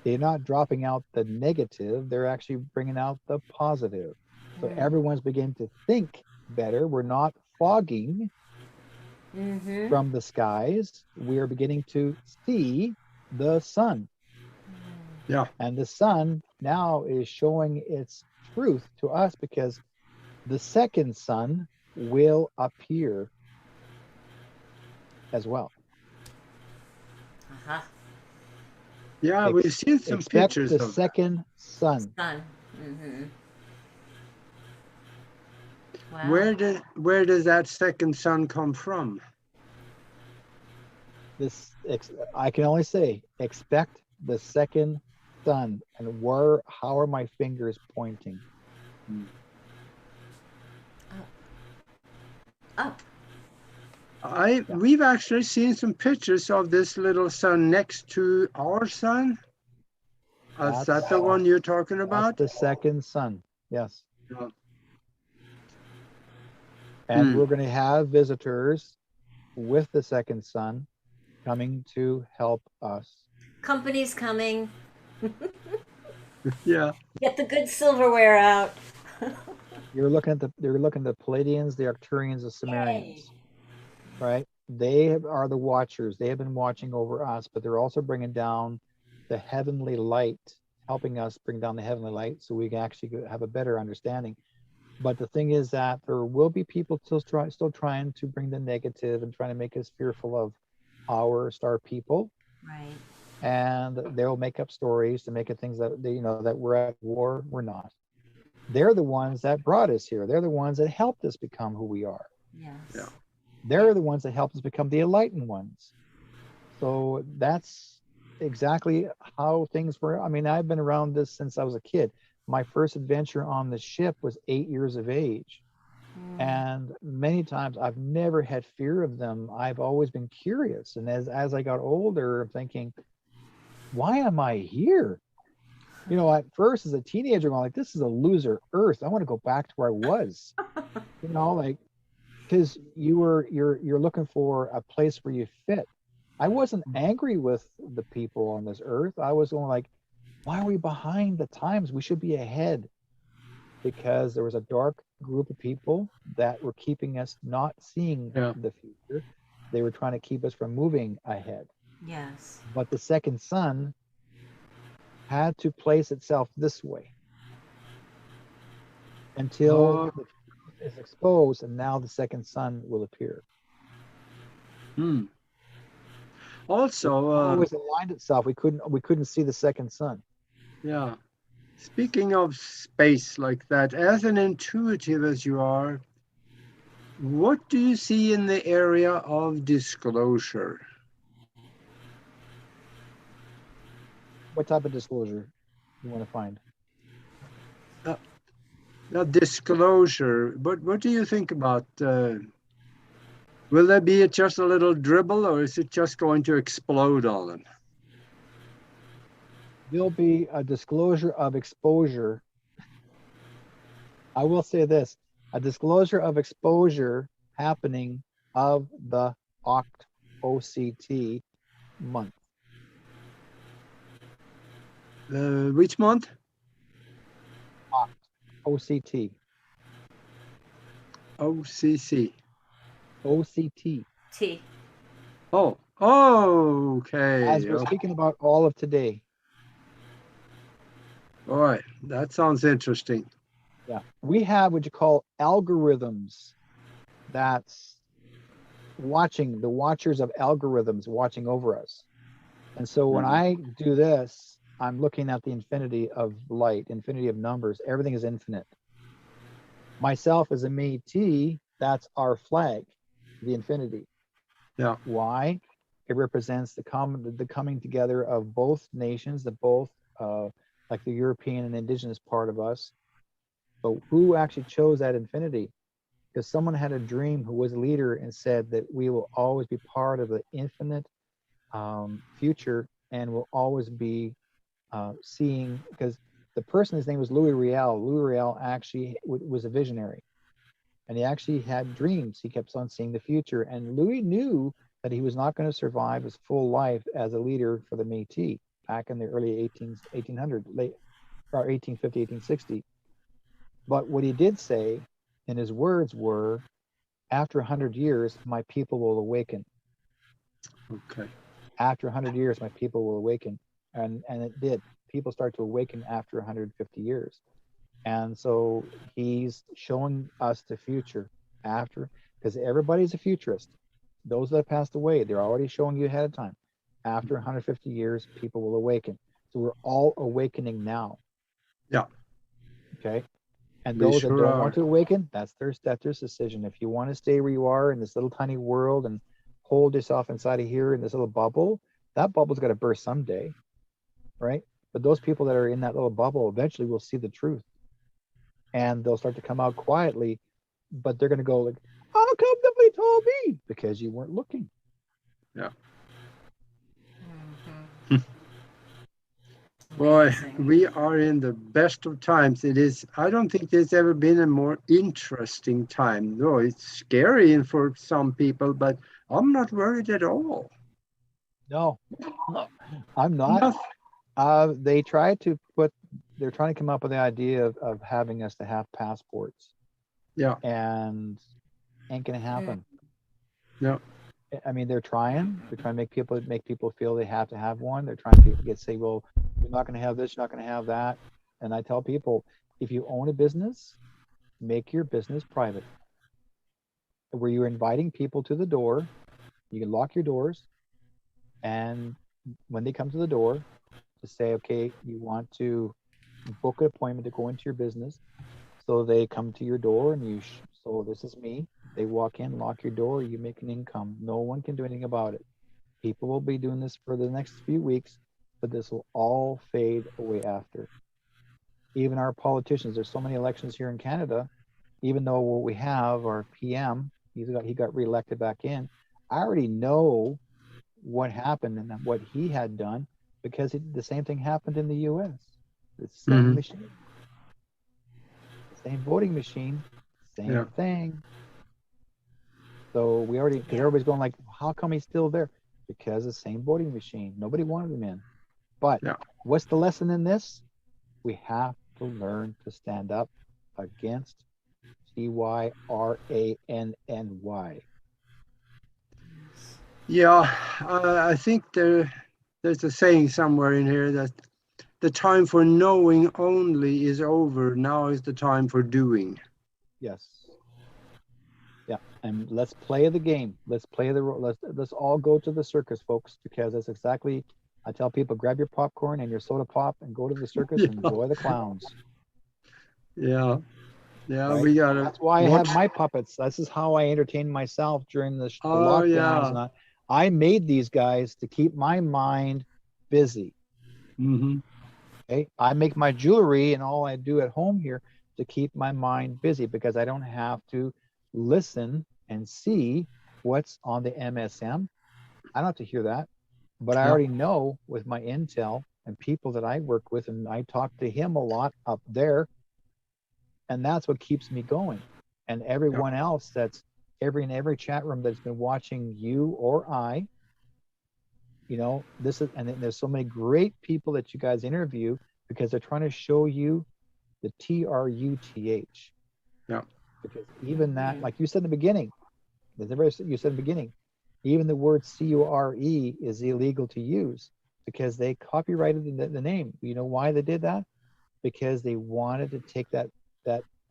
They're not dropping out the negative. They're actually bringing out the positive. So everyone's beginning to think better. We're not fogging from the skies. We are beginning to see the sun. Yeah. And the sun now is showing its truth to us, because the second sun will appear as well. Yeah, we've seen some Expect pictures the of second sun. Wow. Where does that second sun come from? I can only say, expect the second sun. And how are my fingers pointing? Up. We've actually seen some pictures of this little sun next to our sun. Is that the one you're talking about? That's the second sun, yes. Yeah. And we're going to have visitors with the second sun coming to help us. Companies coming. Yeah. Get the good silverware out. You're looking at the Palladians, the Arcturians, the Sumerians, right? They are the watchers. They have been watching over us, but they're also bringing down the heavenly light, helping us bring down the heavenly light, so we can actually have a better understanding. But the thing is that there will be people still trying to bring the negative and trying to make us fearful of our star people. Right. And they'll make up stories to make it things that that we're at war. We're not. They're the ones that brought us here. They're the ones that helped us become who we are. Yes. Yeah. They're the ones that helped us become the enlightened ones. So that's exactly how things were. I mean, I've been around this since I was a kid. My first adventure on the ship was 8 years of age. And many times I've never had fear of them. I've always been curious. And as I got older, I'm thinking, why am I here? At first as a teenager, I'm like, this is a loser Earth. I want to go back to where I was. Because you're looking for a place where you fit. I wasn't angry with the people on this earth. I was going like, why are we behind the times? We should be ahead. Because there was a dark group of people that were keeping us not seeing the future. They were trying to keep us from moving ahead. Yes. But the second sun had to place itself this way until the truth is exposed, and now the second sun will appear. Also, it always aligned itself. We couldn't see the second sun. Yeah. Speaking of space like that, as an intuitive as you are, what do you see in the area of disclosure? What type of disclosure you want to find? Disclosure. But what do you think about? Will there be just a little dribble, or is it just going to explode on them? There'll be a disclosure of exposure. I will say this, a disclosure of exposure happening of the OCT month. Which month? OCT. OCC. OCT. T. Oh, okay. As we're speaking about all of today. All right, that sounds interesting. Yeah. We have what you call algorithms. That's watching, the watchers of algorithms watching over us. And so when I do this, I'm looking at the infinity of light, infinity of numbers. Everything is infinite. Myself as a Métis, that's our flag, the infinity. Yeah. Why? It represents the coming together of both nations, like the European and indigenous part of us. But who actually chose that infinity? Because someone had a dream who was a leader and said that we will always be part of the infinite future and will always be seeing, because the person, his name was Louis Riel. Louis Riel actually was a visionary, and he actually had dreams. He kept on seeing the future, and Louis knew that he was not going to survive his full life as a leader for the Métis back in the early 1800s, late or 1850, 1860. But what he did say, and his words were, after 100 years, my people will awaken. Okay. After 100 years, my people will awaken. And it did. People start to awaken after 150 years. And so he's showing us the future after, because everybody's a futurist. Those that have passed away, they're already showing you ahead of time. After 150 years, people will awaken. So we're all awakening now. Yeah. Okay. And We those that sure don't are. want to awaken, that's their decision. If you want to stay where you are in this little tiny world and hold yourself inside of here in this little bubble, that bubble's got to burst someday, right? But those people that are in that little bubble eventually will see the truth, and they'll start to come out quietly, but they're going to go like, how come nobody told me? Because you weren't looking. Yeah. Boy, we are in the best of times. It is, I don't think there's ever been a more interesting time. No, it's scary and for some people, but I'm not worried at all. No, I'm not. They're trying to come up with the idea of having us to have passports. Yeah. And ain't gonna happen. No. I mean, they're trying to make people feel they have to have one. They're trying to say, well, you're not going to have this, you're not going to have that. And I tell people, if you own a business, make your business private, where you're inviting people to the door. You can lock your doors, and when they come to the door, to say, okay, you want to book an appointment to go into your business. So they come to your door, and so this is me. They walk in, lock your door, you make an income. No one can do anything about it. People will be doing this for the next few weeks, but this will all fade away after. Even our politicians, there's so many elections here in Canada, even though what we have, our PM, he got reelected back in. I already know what happened and what he had done, because the same thing happened in the US. The same machine. Same voting machine, same thing. So because everybody's going like, how come he's still there? Because the same voting machine. Nobody wanted him in. But what's the lesson in this? We have to learn to stand up against TYRANNY. Yeah, I think there's a saying somewhere in here that the time for knowing only is over. Now is the time for doing. Yes. Yeah, and let's play the game. Let's all go to the circus, folks, because that's exactly. I tell people, grab your popcorn and your soda pop and go to the circus and enjoy the clowns. Yeah, Right? We gotta. That's why I have my puppets. This is how I entertain myself during the lockdowns. And I made these guys to keep my mind busy. Mm-hmm. Okay, I make my jewelry and all I do at home here to keep my mind busy, because I don't have to listen and see what's on the MSM. I don't have to hear that, but I already know with my intel and people that I work with, and I talk to him a lot up there, and that's what keeps me going. And everyone else that's in every chat room that's been watching you or I, this is, and there's so many great people that you guys interview, because they're trying to show you the TRUTH. because even that, like you said in the beginning, you said in the beginning, even the word C-U-R-E is illegal to use because they copyrighted the name. You know why they did that? Because they wanted to take that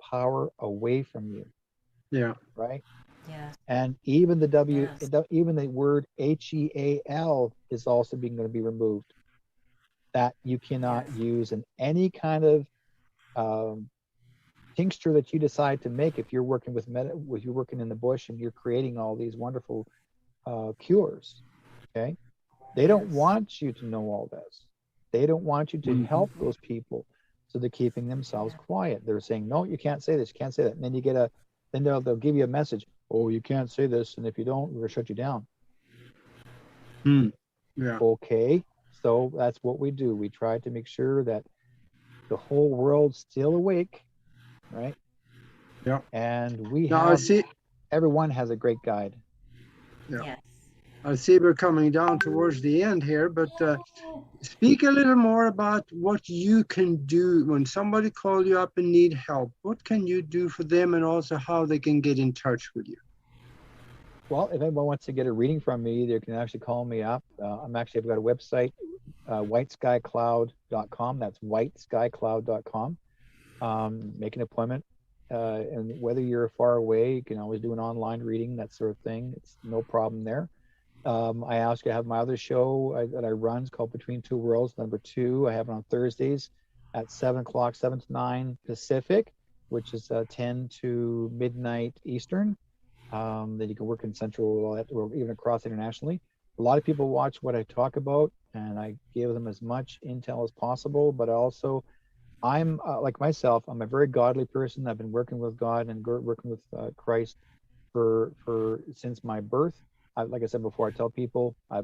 power away from you. Yeah. Right. Yeah. And even the Yes. even the word HEAL is also going to be removed. That you cannot Yes. use in any kind of tincture that you decide to make. If you're working if you're working in the bush and you're creating all these wonderful cures, okay, they don't Yes. want you to know all this. They don't want you to help those people, so they're keeping themselves quiet. They're saying, no, you can't say this, you can't say that. And then you get then they'll give you a message. Oh, you can't say this, and if you don't, we're gonna shut you down. Yeah. Okay, so that's what we do. We try to make sure that the whole world's still awake, right? Yeah. And we Now I have see. everyone has a great guide. Yeah. Yes. I see we're coming down towards the end here, but speak a little more about what you can do when somebody calls you up and need help. What can you do for them, and also how they can get in touch with you? Well, if anyone wants to get a reading from me, they can actually call me up. I've got a website, whiteskycloud.com. That's whiteskycloud.com. Make an appointment. And whether you're far away, you can always do an online reading, that sort of thing. It's no problem there. I also have my other show that I run. It's called Between Two Worlds, #2. I have it on Thursdays at 7 o'clock, 7 to 9 Pacific, which is 10 to midnight Eastern. Then you can work in Central or even across internationally. A lot of people watch what I talk about, and I give them as much intel as possible. But also, I'm like myself, I'm a very godly person. I've been working with God and working with Christ for since my birth. Like I said before, I tell people I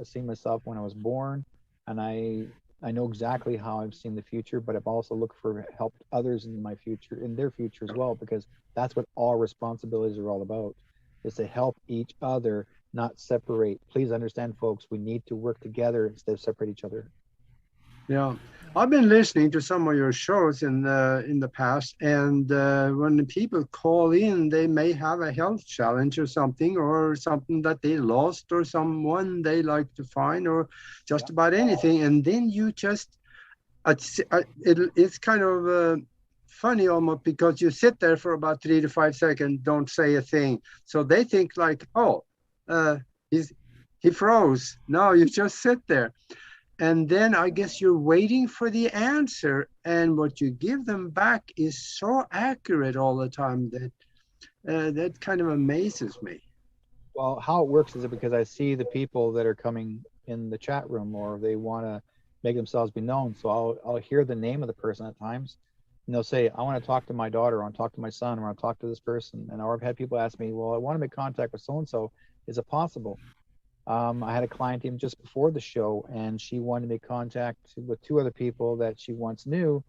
seen myself when I was born, and I know exactly how I've seen the future, but I've also looked for help others in their future as well, because that's what all responsibilities are all about, is to help each other, not separate. Please understand, folks, we need to work together instead of separate each other. Yeah, I've been listening to some of your shows in the past, and when the people call in, they may have a health challenge or something that they lost, or someone they like to find, or just about anything. And then you just, it's kind of funny almost, because you sit there for about 3 to 5 seconds, don't say a thing. So they think like, oh, he froze. No, you just sit there. And then I guess you're waiting for the answer, and what you give them back is so accurate all the time that that kind of amazes me. Well, how it works is because I see the people that are coming in the chat room, or they want to make themselves be known. So I'll hear the name of the person at times, and they'll say, I want to talk to my daughter, I want to talk to my son, I want to talk to this person. And I've had people ask me, well, I want to make contact with so-and-so. Is it possible? I had a client even just before the show, and she wanted to make contact with 2 other people that she once knew.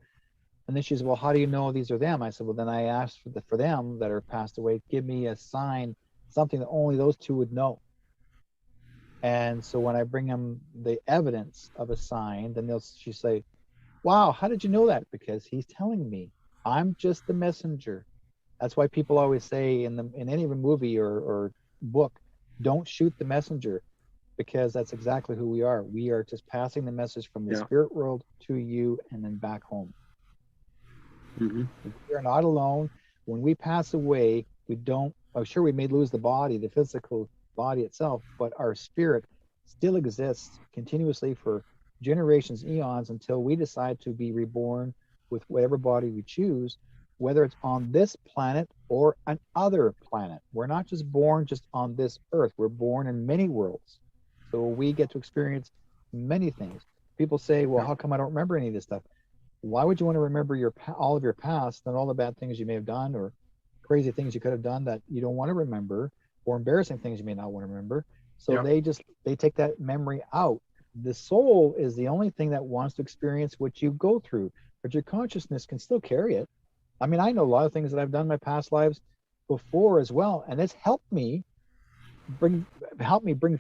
And then she said, well, how do you know these are them? I said, well, then I asked for them that are passed away, give me a sign, something that only those 2 would know. And so when I bring them the evidence of a sign, then she'll say, wow, how did you know that? Because he's telling me. I'm just the messenger. That's why people always say in any movie or book, don't shoot the messenger, because that's exactly who we are. We are just passing the message from the spirit world to you and then back home. We are not alone. When we pass away, sure, we may lose the body, the physical body itself, but our spirit still exists continuously for generations, eons, until we decide to be reborn with whatever body we choose, whether it's on this planet or another planet. We're not just born just on this earth. We're born in many worlds. So we get to experience many things. People say, well, how come I don't remember any of this stuff? Why would you want to remember all of your past and all the bad things you may have done, or crazy things you could have done that you don't want to remember, or embarrassing things you may not want to remember? So they take that memory out. The soul is the only thing that wants to experience what you go through, but your consciousness can still carry it. I mean, I know a lot of things that I've done in my past lives before as well, and it's helped me bring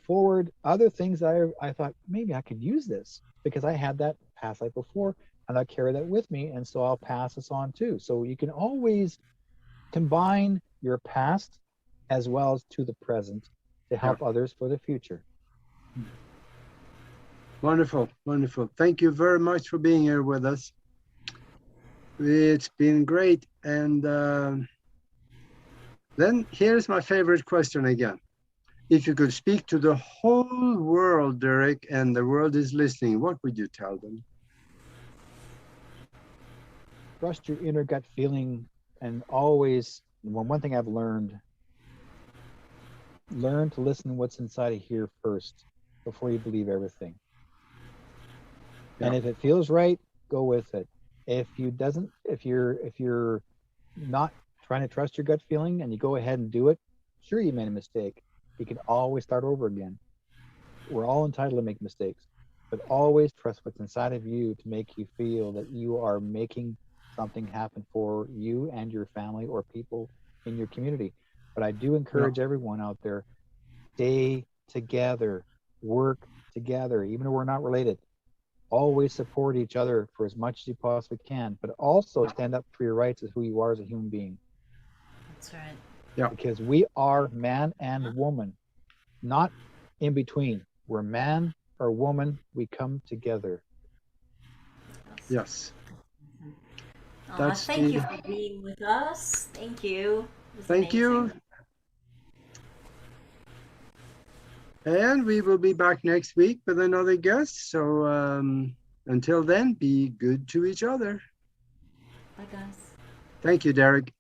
forward other things that I thought maybe I could use this, because I had that past life before, and I carry that with me, and so I'll pass this on too. So you can always combine your past as well as to the present to help others for the future. Wonderful, wonderful. Thank you very much for being here with us. It's been great. And then here's my favorite question again. If you could speak to the whole world, Derrick, and the world is listening, what would you tell them? Trust your inner gut feeling, and always, one thing I've learned, learn to listen to what's inside of here first before you believe everything. And if it feels right, go with it. If you're not trying to trust your gut feeling and you go ahead and do it, sure, you made a mistake. You can always start over again. We're all entitled to make mistakes, but always trust what's inside of you to make you feel that you are making something happen for you and your family or people in your community. But I do encourage everyone out there, stay together, work together, even if we're not related. Always support each other for as much as you possibly can, but also stand up for your rights as who you are as a human being. That's right. Yeah. Because we are man and woman, not in between. We're man or woman, we come together. Yes. Thank you for being with us. Thank you. Thank you. And we will be back next week with another guest. So until then, be good to each other. Bye, guys. Thank you, Derrick.